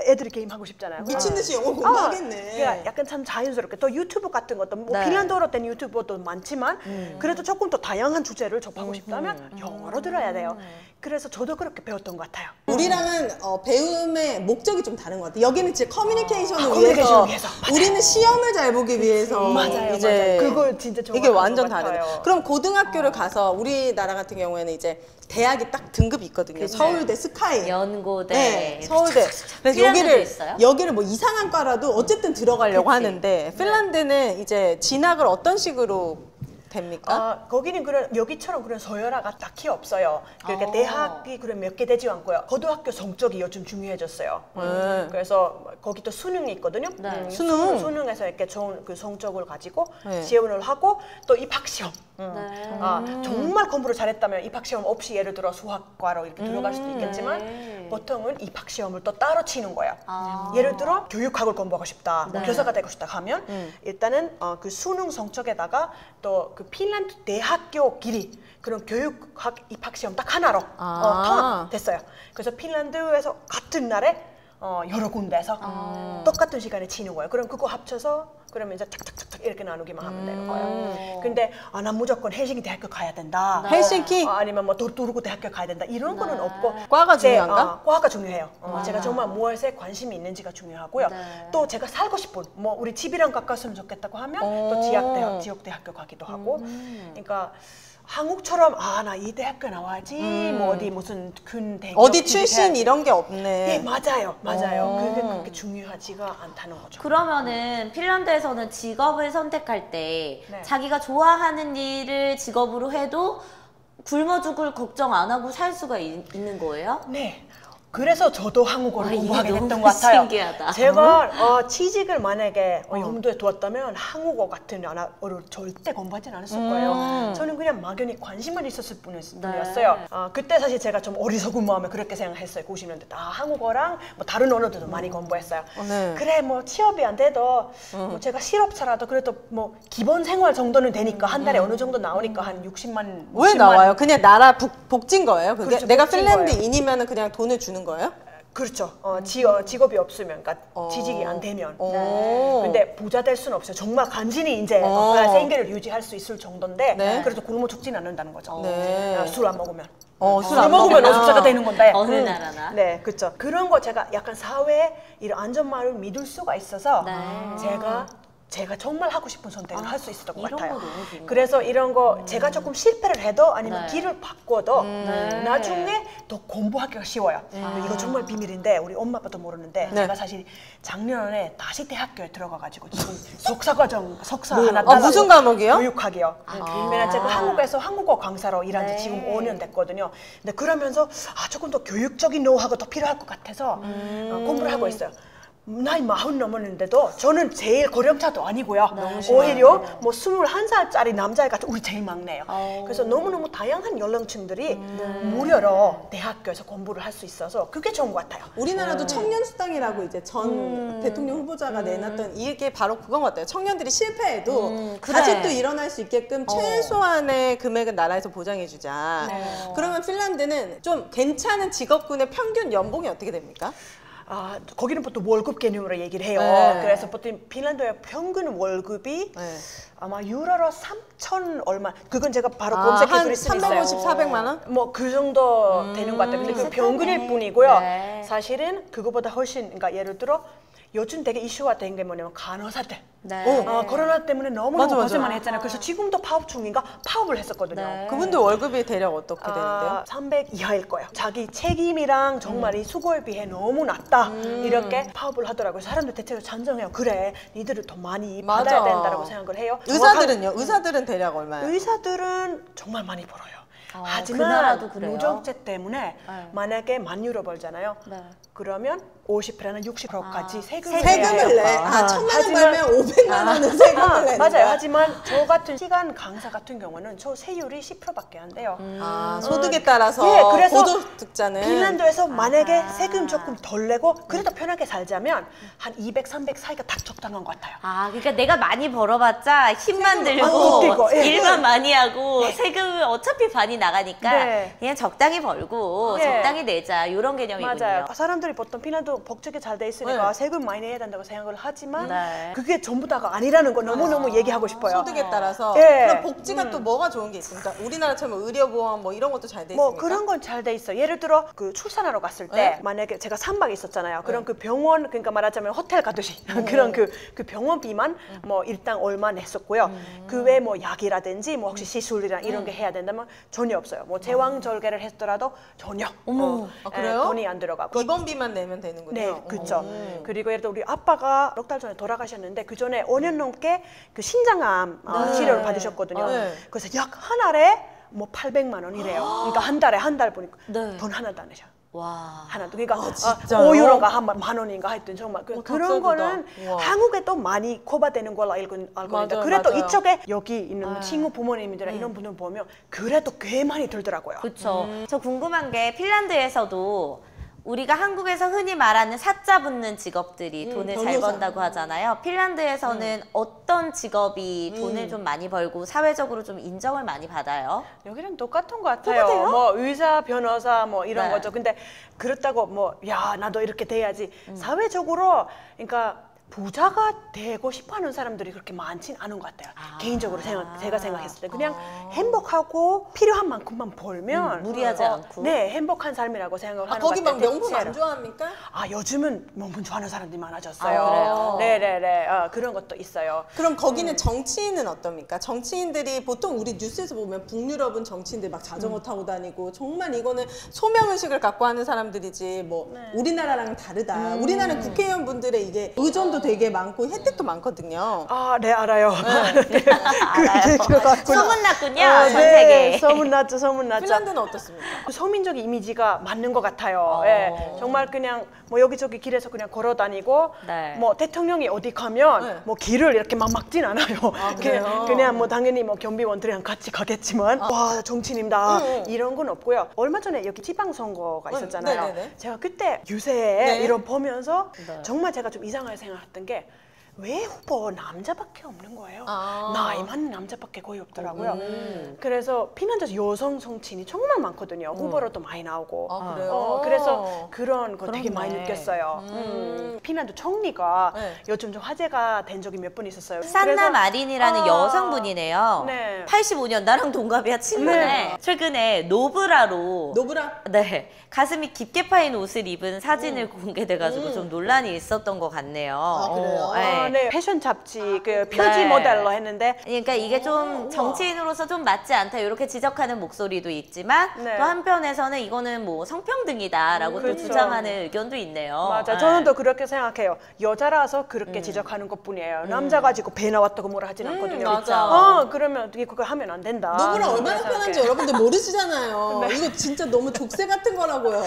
애들이 게임 하고 싶잖아요. 미친 듯이 영어 공부하겠네. 그러니까 약간 참 자연스럽게 또 유튜브 같은 것도 뭐 네. 핀란드어로 된 유튜브도 많지만 그래도 조금 더 다양한 주제를 접하고 싶다면 영어로 들어야 돼요. 그래서 저도 그렇게 배웠던 것 같아요. 우리랑은 배움의 목적이 좀 다른 것 같아요. 여기는 진짜 커뮤니케이션을 커뮤니케이션을 위해서. 우리는 시험을 잘 보기 위해서 맞아요, 이제 맞아요. 그거 진짜 정확한 이게 완전 것 같아요. 다르네. 그럼 고등학교를 가서 우리나라 같은 경우에는 이제 대학이 딱 등급이 있거든요. 그치. 서울대, 스카이. 연고대. 네, 서울대. 그래서 핀란드도 있어요? 여기를 뭐 이상한 과라도 어쨌든 들어가려고 그치. 하는데 핀란드는 이제 진학을 어떤 식으로 됩니까? 거기는 그런 여기처럼 그런 서열화가 딱히 없어요. 그러니까 어. 대학이 그런 몇 개 되지 않고요. 고등학교 성적이 요즘 중요해졌어요. 그래서 거기도 수능이 있거든요. 네. 수능에서 이렇게 좋은 그 성적을 가지고 네. 지원을 하고 또 입학 시험. 네. 정말 공부를 잘했다면 입학 시험 없이 예를 들어 수학과로 이렇게 들어갈 수도 있겠지만 네. 보통은 입학 시험을 또 따로 치는 거예요. 아. 예를 들어 교육학을 공부하고 싶다, 뭐 네. 교사가 되고 싶다 하면 일단은 그 수능 성적에다가 또 그 핀란드 대학교 길이 그런 교육학 입학 시험 딱 하나로 통합됐어요. 그래서 핀란드에서 같은 날에 여러 군데에서 똑같은 시간에 치는 거예요. 그럼 그거 합쳐서 그러면 이제 탁탁탁탁 이렇게 나누기만 하면 되는 거예요. 근데 난 무조건 헬싱키 대학교 가야 된다. 헬싱키? 아니면 뭐 도르고 대학교 가야 된다. 이런 거는 없고 과가 중요한가? 과가 중요해요. 제가 정말 무엇에 관심이 있는지가 중요하고요. 네. 또 제가 살고 싶은 뭐 우리 집이랑 가까웠으면 좋겠다고 하면 또 지역 대학교 가기도 하고. 그러니까 한국처럼 나 이 대학교 나와야지 뭐 어디 무슨 큰 대기업 어디 출신 이런 게 없네. 네, 맞아요. 그게 그렇게 중요하지가 않다는 거죠. 그러면은 핀란드에서는 직업을 선택할 때 네. 자기가 좋아하는 일을 직업으로 해도 굶어 죽을 걱정 안 하고 살 수가 있는 거예요? 네. 그래서 저도 한국어를 이게 공부하게 너무 됐던 것 같아요. 신기하다. 제가 취직을 만약에 염두에 두었다면 한국어 같은 언어를 절대 공부하지는 않았을 거예요. 저는 그냥 막연히 관심만 있었을 뿐이었어요. 그때 사실 제가 좀 어리석은 마음에 그렇게 생각했어요. 90년대. 한국어랑 뭐 다른 언어들도 많이 공부했어요. 네. 그래 뭐 취업이 안 돼도 뭐 제가 실업자라도 그래도 뭐 기본 생활 정도는 되니까 한 달에 어느 정도 나오니까 한 60만 왜 60만 나와요? 그냥 나라 복진 거예요? 그게 그렇죠, 내가 복진 핀란드인이면 그냥 돈을 주는 거예요? 그렇죠. 직업이 없으면, 그러니까 취직이 안 되면. 근데 부자 될 수는 없어요. 정말 간신히 이제 생계를 유지할 수 있을 정도인데, 네. 그래도 굶어 죽지는 않는다는 거죠. 네. 술 안 먹으면. 술 안 먹으면 먹으면 어숙자가 되는 건데. 어느 나라나. 네, 그렇죠. 그런 거 제가 약간 사회에 이런 안전망을 믿을 수가 있어서 네. 제가 정말 하고 싶은 선택을 할 수 있었던 것 이런 같아요. 거 너무 좋은 그래서 이런 거 제가 조금 실패를 해도 아니면 네. 길을 바꿔도 네. 나중에 더 공부하기가 쉬워요. 이거 정말 비밀인데 우리 엄마 아빠도 모르는데 네. 제가 사실 작년에 다시 대학교에 들어가가지고 지금 석사 하나 무슨 과목이요? 교육학이요. 왜냐면 제가 한국에서 한국어 강사로 일한 지 네. 지금 5년 됐거든요. 근데 그러면서 조금 더 교육적인 노하우가 더 필요할 것 같아서 공부를 하고 있어요. 나이 40 넘었는데도 저는 제일 고령차도 아니고요. 오히려 뭐 21살짜리 남자애가 우리 제일 막내예요. 그래서 너무너무 다양한 연령층들이 무료로 대학교에서 공부를 할 수 있어서 그게 좋은 것 같아요. 우리나라도 청년수당이라고 이제 전 대통령 후보자가 내놨던 이게 바로 그건 것 같아요. 청년들이 실패해도 그래. 다시 또 일어날 수 있게끔 최소한의 금액은 나라에서 보장해주자. 그러면 핀란드는 좀 괜찮은 직업군의 평균 연봉이 어떻게 됩니까? 거기는 보통 월급 개념으로 얘기를 해요. 네. 그래서 보통 핀란드의 평균 월급이 네. 아마 유로로 3,000 얼마. 그건 제가 바로 검색해 한 드릴 수 있어요. 350, 400만 원? 뭐 그 정도 되는 것 같아요. 근데 그 평균일 뿐이고요. 네. 사실은 그거보다 훨씬, 그러니까 예를 들어 요즘 되게 이슈가 된 게 뭐냐면 간호사들. 네. 코로나 때문에 너무너무 맞아, 맞아. 고생 많이 했잖아요. 그래서 지금도 파업 중인가 파업을 했었거든요. 네. 그분들 월급이 대략 어떻게 되는데요? 300 이하일 거예요. 자기 책임이랑 정말 이 수고에 비해 너무 낮다. 이렇게 파업을 하더라고요. 사람들 대체로 찬성해요. 그래, 니들을 더 많이 맞아. 받아야 된다고 생각을 해요. 의사들은요? 의사들은 대략 얼마예요? 의사들은 정말 많이 벌어요. 그 하지만 나라도 그래요? 무정책 때문에 네. 만약에 10,000유로 벌잖아요. 네. 그러면 50%나 60%까지 세금을 세금을 내. 아, 1,000만 원 벌면 500만 원은 세금을 내는 맞아요. 거야? 하지만 저 같은 시간 강사 같은 경우는 저 세율이 10%밖에 안 돼요. 아, 소득에 따라서 예, 그래서 고소득자는 핀란드에서 만약에 세금 조금 덜 내고 그래도 편하게 살자면 한 200, 300 사이가 딱 적당한 것 같아요. 아, 그러니까 내가 많이 벌어봤자 힘만 안 들고 뛰고, 예. 일만 많이 하고 세금을 어차피 반이 나가니까 네. 그냥 적당히 벌고 예. 적당히 내자 이런 개념이군요. 맞아요. 사람들이 보통 핀란드 복지가 잘 돼 있으니까 네. 세금 많이 내야 된다고 생각을 하지만 네. 그게 전부 다가 아니라는 거 너무너무 얘기하고 싶어요. 소득에 따라서. 예. 그럼 복지가 또 뭐가 좋은 게 있습니까? 우리나라처럼 의료보험 뭐 이런 것도 잘 돼 있습니까? 뭐 그런 건 잘 돼 있어요. 예를 들어 그 출산하러 갔을 때 네. 만약에 제가 3박 있었잖아요. 그럼 그 병원 그러니까 말하자면 호텔 가듯이 그런 그 병원비만 뭐 일당 얼마 냈었고요. 그 외에 뭐 약이라든지 뭐 혹시 시술이랑 이런 게 해야 된다면 전혀 없어요. 뭐 제왕절개를 했더라도 전혀 아, 그래요? 돈이 안 들어가고. 입원비만 내면 되는군요. 네, 그렇죠. 그리고 예를 들어 우리 아빠가 넉 달 전에 돌아가셨는데 그 전에 5년 넘게 그 신장암 치료를 받으셨거든요. 네. 그래서 약 한 알에 뭐 800만 원이래요. 그러니까 한 달에 한 달 보니까 네. 돈 하나도 안 내셔. 와. 하나도. 그러니까 진짜요? 5유로가 한 만 원인가 하여튼 정말 그런 닭살이다. 거는 우와. 한국에도 많이 커버되는 걸로 알고 있는데 맞아요, 그래도 맞아요. 이쪽에 여기 있는 친구 부모님들이랑 이런 분들 보면 그래도 꽤 많이 들더라고요. 그렇죠. 저 궁금한 게 핀란드에서도 우리가 한국에서 흔히 말하는 사자 붙는 직업들이 돈을 잘 변호사. 번다고 하잖아요. 핀란드에서는 어떤 직업이 돈을 좀 많이 벌고 사회적으로 좀 인정을 많이 받아요? 여기는 똑같은 것 같아요. 뭐 의사, 변호사 뭐 이런 네. 거죠. 근데 그렇다고 뭐 야 나도 이렇게 돼야지. 사회적으로 그러니까 부자가 되고 싶어하는 사람들이 그렇게 많진 않은 것 같아요. 개인적으로 제가 생각했을 때 그냥 행복하고 필요한 만큼만 벌면 무리하지 않고. 네, 행복한 삶이라고 생각을 하는 거기 것 막 같아요. 명품 안 대체로. 좋아합니까? 아 요즘은 명품 좋아하는 사람들이 많아졌어요. 아, 그래요? 네네네 그런 것도 있어요. 그럼 거기는 정치인은 어떻습니까? 정치인들이 보통 우리 뉴스에서 보면 북유럽은 정치인들 막 자전거 타고 다니고 정말 이거는 소명의식을 갖고 하는 사람들이지 뭐 우리나라랑 다르다. 우리나라는 국회의원분들의 이게 의존도 되게 많고 혜택도 많거든요. 아, 네 알아요. 알아요. 소문났군요, 전 네, 세계에. 소문났죠, 소문났죠. 핀란드는 어떻습니까? 그 서민적 이미지가 맞는 것 같아요. 어. 예, 정말 그냥 뭐 여기저기 길에서 그냥 걸어 다니고 네. 뭐 대통령이 어디 가면 네. 뭐 길을 이렇게 막 막진 않아요. 그래요? 그냥 뭐 당연히 뭐 경비원들이랑 같이 가겠지만 와 정치인입니다 이런 건 없고요. 얼마 전에 여기 지방선거가 있었잖아요. 네네네. 제가 그때 유세에 네. 이런 보면서 네. 정말 제가 좀 이상하게 생각했던 게 왜 후보 남자밖에 없는 거예요? 아. 나이 많은 남자밖에 거의 없더라고요. 그래서 핀란드에서 여성 정치인이 정말 많거든요. 후보로도 많이 나오고. 아, 그래요? 그래서 그런 거 되게 많이 그렇네. 느꼈어요. 핀란드 총리가 네. 요즘 좀 화제가 된 적이 몇 번 있었어요. 산나 그래서- 마린이라는 아, 여성분이네요. 네. 85년 나랑 동갑이야 친구네. 네. 최근에 노브라로 노브라? 네 가슴이 깊게 파인 옷을 입은 사진을 공개돼가지고 좀 논란이 있었던 것 같네요. 아, 그래요? 네. 아, 네. 패션 잡지 그 표지 네. 모델로 했는데 그러니까 이게 좀 우와. 정치인으로서 좀 맞지 않다 이렇게 지적하는 목소리도 있지만 네. 또 한편에서는 이거는 뭐 성평등이다라고 또 그렇죠. 주장하는 의견도 있네요. 맞아. 네. 저는 또 그렇게 생각해요. 여자라서 그렇게 지적하는 것뿐이에요. 남자 가지고 배 나왔다고 뭐라 하진 않거든요. 맞아. 그러면 어떻게 그걸 하면 안 된다. 노브라 얼마나 그렇게 편한지 생각해요. 여러분들 모르시잖아요. 이거 진짜 너무 족쇄 같은 거라고요.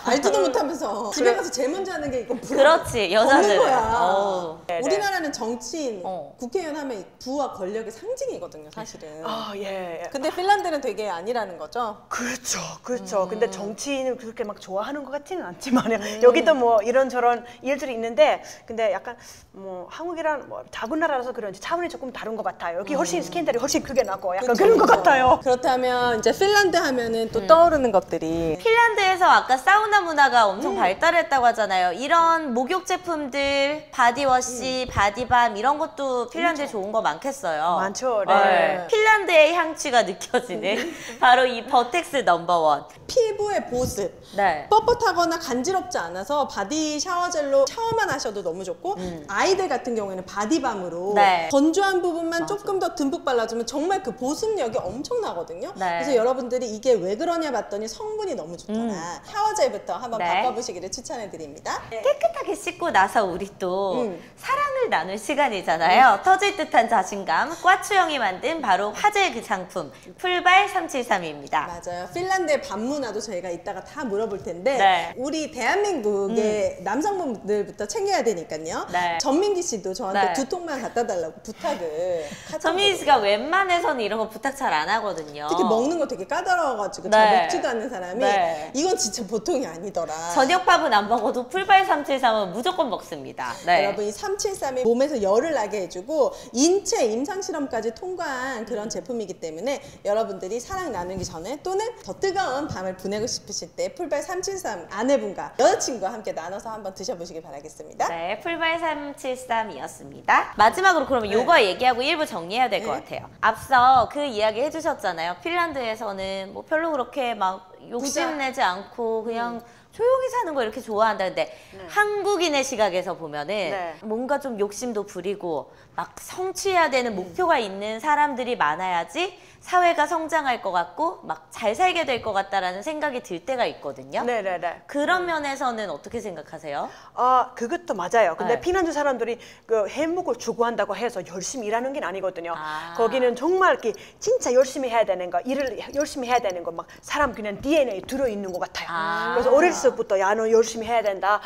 알지도 못하면서 집에 가서 제일 먼저 하는 게 이거 그렇지 여자들. 없는 거야. 어우. 네네. 우리나라는 정치인, 어. 국회의원 하면 부와 권력의 상징이거든요, 사실은. 아, 예. 근데 핀란드는 되게 아니라는 거죠? 그렇죠, 그렇죠. 근데 정치인을 그렇게 막 좋아하는 것 같지는 않지만 여기도 뭐 이런저런 일들이 있는데, 근데 약간 뭐 한국이랑 뭐 작은 나라라서 그런지 차원이 조금 다른 것 같아요. 여기 훨씬 스캔들이 훨씬 크게 나고 약간 그쵸, 그런 것 그쵸. 같아요. 그렇다면 이제 핀란드 하면은 또 떠오르는 것들이 핀란드에서 아까 사우나 문화가 엄청 발달했다고 하잖아요. 이런 목욕 제품들, 바디워시, 바디밤 이런 것도 핀란드에 좋은 거 많겠어요. 많죠, 네. 핀란드의 향취가 느껴지는 바로 이 버텍스 넘버원. 피부의 보습, 네. 뻣뻣하거나 간지럽지 않아서 바디 샤워젤로 샤워만 하셔도 너무 좋고 아이들 같은 경우에는 바디밤으로 네. 건조한 부분만 조금 더 듬뿍 발라주면 정말 정말 그 보습력이 엄청나거든요. 네. 그래서 여러분들이 이게 왜 그러냐 봤더니 성분이 너무 좋더라. 샤워젤부터 한번 네. 바꿔보시기를 추천해드립니다. 깨끗하게 씻고 나서 우리 또 사랑을 나눌 시간이잖아요. 터질 듯한 자신감, 꽈추형이 만든 바로 화제의 그 상품 풀발 373입니다. 맞아요. 핀란드의 밤문화도 저희가 이따가 다 물어볼 텐데 네. 우리 대한민국의 남성분들부터 챙겨야 되니까요. 네. 전민기 씨도 저한테 네. 2통만 갖다 달라고 부탁을 전민기 씨가 웬만해서는 이런 거 부탁 잘 안 하거든요. 특히 먹는 거 되게 까다로워가지고 네. 잘 먹지도 않는 사람이 네. 이건 진짜 보통이 아니더라. 저녁밥은 안 먹어도 풀발 373은 무조건 먹습니다. 네. 여러분 이 373이 몸에서 열을 나게 해주고 인체 임상실험까지 통과한 그런 제품이기 때문에 여러분들이 사랑 나누기 전에 또는 더 뜨거운 밤을 보내고 싶으실 때 풀발 373 아내분과 여자친구와 함께 나눠서 한번 드셔보시기 바라겠습니다. 네, 풀발 373이었습니다. 마지막으로 그러면 요거 얘기하고 1부 정리해야 될 것 같아요. 앞서 그 이야기 해주셨잖아요. 핀란드에서는 뭐 별로 그렇게 막 욕심내지 않고 그냥 조용히 사는 거 이렇게 좋아한다는데 한국인의 시각에서 보면은 뭔가 좀 욕심도 부리고 막 성취해야 되는 목표가 있는 사람들이 많아야지 사회가 성장할 것 같고 막 잘 살게 될 것 같다라는 생각이 들 때가 있거든요. 네네네. 그런 면에서는 어떻게 생각하세요? 아, 그것도 맞아요. 근데 네. 핀란드 사람들이 그 행복을 추구한다고 해서 열심히 일하는 게 아니거든요. 아. 거기는 정말 이렇게 진짜 열심히 해야 되는 거, 일을 열심히 해야 되는 거 막 사람 그냥 DNA에 들어있는 것 같아요. 아. 그래서 어렸을 때부터 야, 너 열심히 해야 된다.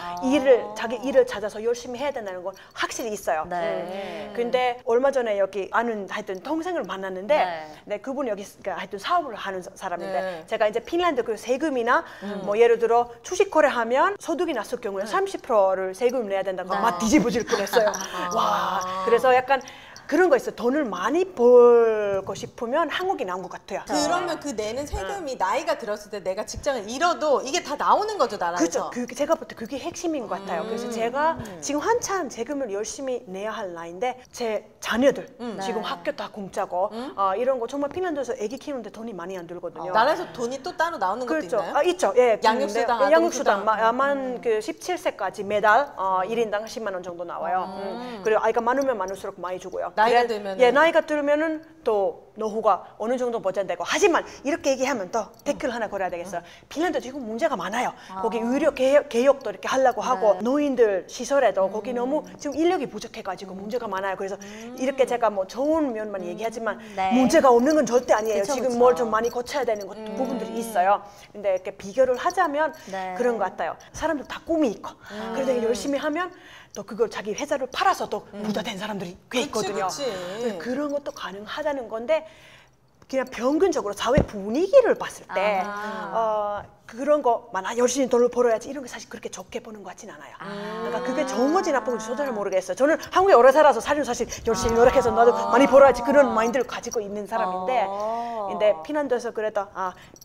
자기 일을 찾아서 열심히 해야 된다는 건 확실히 있어요. 네. 근데 얼마 전에 여기 아는 하여튼 동생을 만났는데 네. 네, 그분이 여기 그러니까 하여튼 사업을 하는 사람인데 네. 제가 이제 핀란드 그 세금이나 뭐 예를 들어 주식 거래하면 소득이 났을 경우에 30%를 세금을 내야 된다고 막 뒤집어질 뻔했어요. 와, 그래서 약간 그런 거 있어요. 돈을 많이 벌고 싶으면 한국이 나온 것 같아요. 그러면 그 내는 세금이 나이가 들었을 때 내가 직장을 잃어도 이게 다 나오는 거죠, 나라에서. 그렇죠. 제가 볼 때 그게 핵심인 것 같아요. 그래서 제가 지금 한참 세금을 열심히 내야 할 나이인데 제 자녀들 지금 학교 다 공짜고 이런 거 정말 핀란드에서 아기 키우는데 돈이 많이 안 들거든요. 나라에서 돈이 또 따로 나오는 것도 그렇죠. 있나요? 아, 있죠. 예. 양육수당, 근데, 양육수당. 아동수당. 만 그 17세까지 매달 1인당 10만 원 정도 나와요. 그리고 아이가 많으면 많을수록 많이 주고요. 나이가 들면은? 예, 나이가 들면은 또 노후가 어느 정도 보장되고. 하지만 이렇게 얘기하면 또 댓글 하나 걸어야 되겠어요. 핀란드 지금 문제가 많아요. 거기 의료 개혁도 이렇게 하려고 하고 노인들 시설에도 거기 너무 지금 인력이 부족해가지고 문제가 많아요. 그래서 이렇게 제가 뭐 좋은 면만 얘기하지만 네. 문제가 없는 건 절대 아니에요. 그쵸, 지금 그쵸. 뭘 좀 많이 고쳐야 되는 부분들이 있어요. 근데 이렇게 비교를 하자면 네. 그런 것 같아요. 사람들 다 꿈이 있고 그래도 열심히 하면 또 그걸 자기 회사를 팔아서 또 부자 된 사람들이 꽤 있거든요. 그치. 그런 것도 가능하다는 건데 그냥 평균적으로 사회 분위기를 봤을 때 그런 거만 열심히 돈을 벌어야지 이런 게 사실 그렇게 좋게 보는 것 같진 않아요. 그러니까 그게 좋은 건지 나쁜 건지 저도 잘 모르겠어요. 저는 한국에 오래 살아서 사실 열심히 노력해서 나도 많이 벌어야지 그런 마인드를 가지고 있는 사람인데 근데 핀란드에서 그래도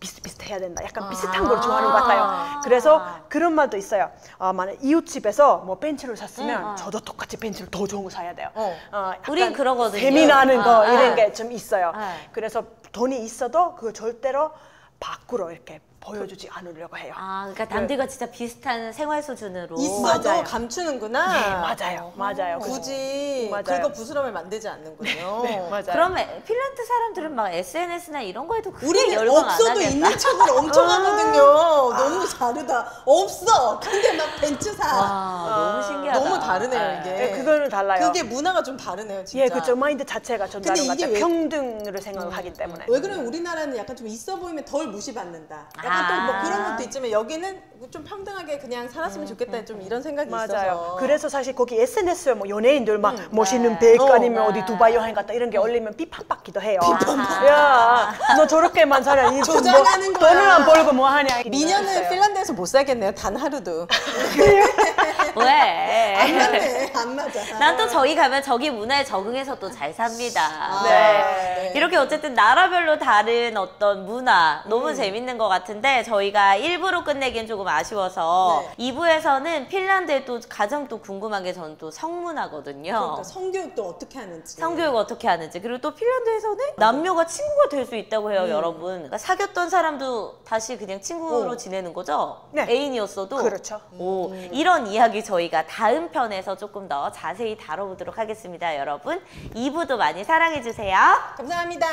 비슷비슷해야 된다. 약간 비슷한 걸 좋아하는 것 같아요. 그래서 그런 말도 있어요. 만약 이웃집에서 뭐 벤츠를 샀으면 저도 똑같이 벤츠를 더 좋은 거 사야 돼요. 우린 그러거든요. 세미나는 거 이런 네. 게 좀 있어요. 그래서 돈이 있어도 그걸 절대로 밖으로 이렇게 보여주지 않으려고 해요. 그러니까 남들과 진짜 비슷한 생활 수준으로. 있어도 맞아요. 감추는구나. 네, 맞아요. 굳이 맞아요. 긁어 부스럼을 만들지 않는군요. 네, 맞아요. 그럼 핀란드 사람들은 막 SNS나 이런 거에도 크게 우리는 열광 안 없어도 하겠다. 있는 척을 엄청 하거든요. 너무 다르다. 없어. 근데 막 벤츠 사. 너무 신기하다. 너무 다르네요, 이게. 네, 그거는 달라요. 그게 문화가 좀 다르네요, 진짜. 예, 그렇죠. 마인드 자체가 좀 근데 다른 것 이게 같아요. 왜- 평등으로 생각을 하기 때문에. 왜 그러면 우리나라는 약간 좀 있어 보이면 덜 무시받는다. 약간 또 뭐 그런 것도 있지만 여기는 좀 평등하게 그냥 살았으면 좋겠다. 좀 이런 생각이 맞아요. 있어서. 그래서 사실 거기 SNS에 뭐 연예인들 막 멋있는 백 아니면 어디 두바이 여행 갔다 이런 게 올리면 비판받기도 해요. 야, 너 저렇게만 살아. 이 조장하는 거야. 돈을 안 벌고 뭐 하냐. 미녀는 있어요. 핀란드에서 못 살겠네요. 단 하루도. 왜? 안 맞네. 안 맞아. 난 또 저기 가면 저기 문화에 적응해서 또 잘 삽니다. 네. 이렇게 어쨌든 나라별로 다른 어떤 문화 너무 재밌는 것 같은데 여러분들 저희가 1부로 끝내기엔 조금 아쉬워서 네. 2부에서는 핀란드의 또 가장 또 궁금한 게 저는 또 성문화거든요. 그러니까 성교육도 어떻게 하는지. 성교육 어떻게 하는지. 그리고 또 핀란드에서는 남녀가 친구가 될 수 있다고 해요, 여러분. 그러니까 사귀었던 사람도 다시 그냥 친구로 지내는 거죠? 네. 애인이었어도. 그렇죠. 오, 이런 이야기 저희가 다음 편에서 조금 더 자세히 다뤄보도록 하겠습니다, 여러분. 2부도 많이 사랑해주세요. 감사합니다.